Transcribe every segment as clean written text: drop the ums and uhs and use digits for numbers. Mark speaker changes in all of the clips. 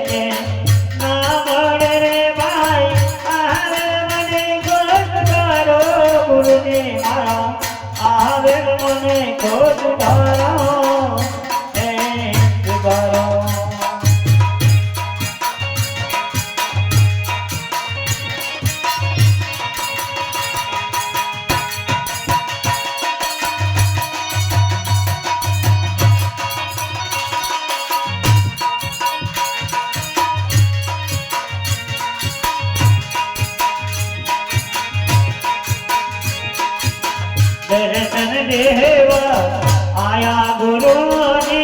Speaker 1: કે ના મળે રે ભાઈ આવે મને ખોટ કરો ગુરુજી મારા આવે મને ખોટ કરો એ કરો दर्शन देवा आया गुरु ने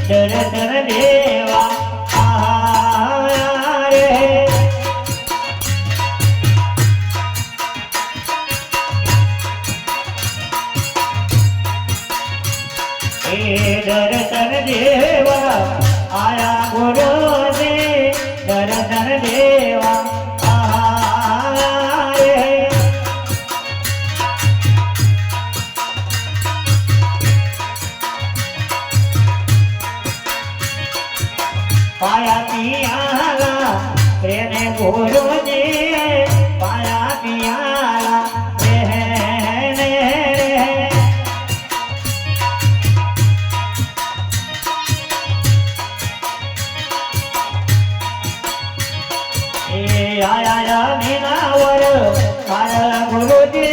Speaker 1: दर्शन देवा आया रे दर्शन देवा आया गुरु ने दर्शन देवा पाया पियाला प्रेम गुरु ने पाया पियाला रहने रे आया मीनावर मारा गुरु जी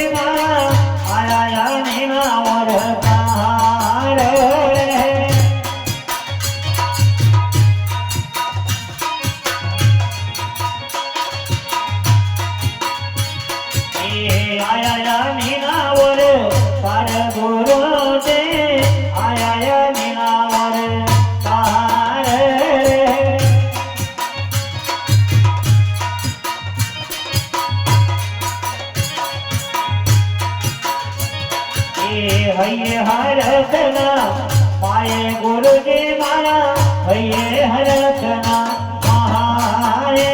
Speaker 1: आया मीनावर आया मीनावर पर गुरु दे आया मीनावर तार हये हरतना माये गुरु जी मारा हये हरतना महाये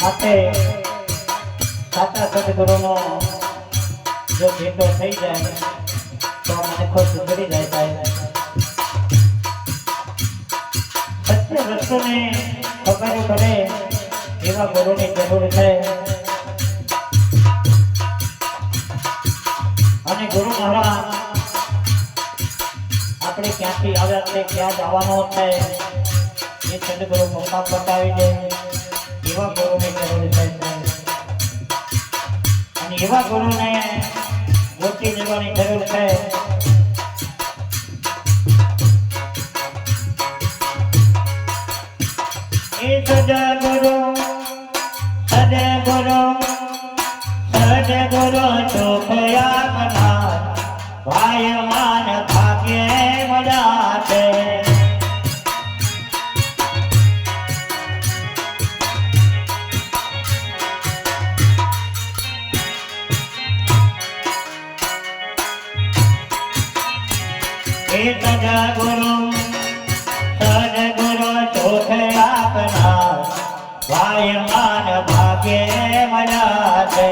Speaker 1: માટે સાચા સદગુરુનો જો ભેટો થઈ જાય તો મને ખુશ કરી જાય સાહેબ સત્ય વસ્તુને ખબર પડે એવા ગુરુની જરૂર છે અને ગુરુ મહારાજ આપણે ક્યાંથી આવ્યા છે ક્યાં જવાનો છે એ સદગુરુ પપ્પા બતાવી દે એવા ગુરુની જરૂર છે અને એવા ગુરુને ગોતી લેવાની જરૂર છે એ સદગુરુ સદગુરુ સદગુરુ ચોખયા બના ભાઈ માન ભાગ્ય મળ્યા છે सदगुरु सदगुरु चोख अपना भाई मान भाग्य मना दे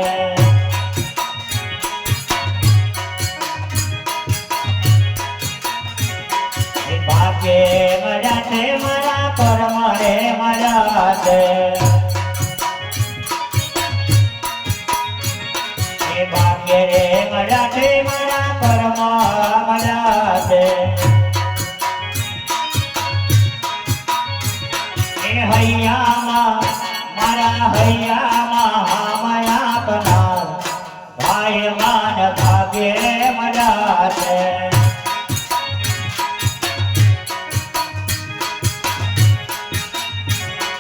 Speaker 1: भाग्य मना दे मना पर मरे मना दे भाग्य रे मना दे मना पर मना दे हૈયામાં મારા હૈયામાં માયા પનાર ભાઈ માન ભાગ્યે મજા છે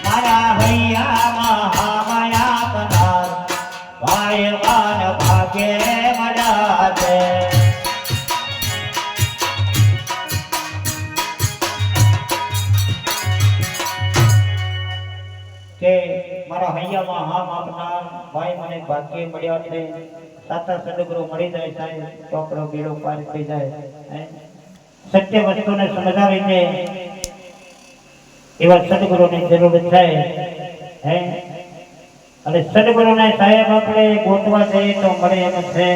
Speaker 1: મારા હૈયામાં માયા પનાર ભાઈ માન ભાગ્યે મજા છે કે મારા હૈયામાં હામ આપનાર ભાઈ મને ભાગ્ય મળ્યા છે, સાચા સદગુરુ મળી જાય સાહેબ તો આપણો બેડો પાર થઈ જાય. સત્ય વસ્તુને સમજાવી છે એવા સદગુરુની જરૂર છે. અને સદગુરુને સાહેબ આપણે ગોતવા જઈએ તો મળે એમ છે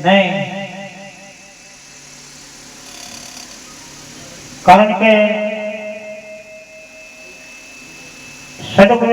Speaker 1: નહીં, કારણ કે સદગુરુ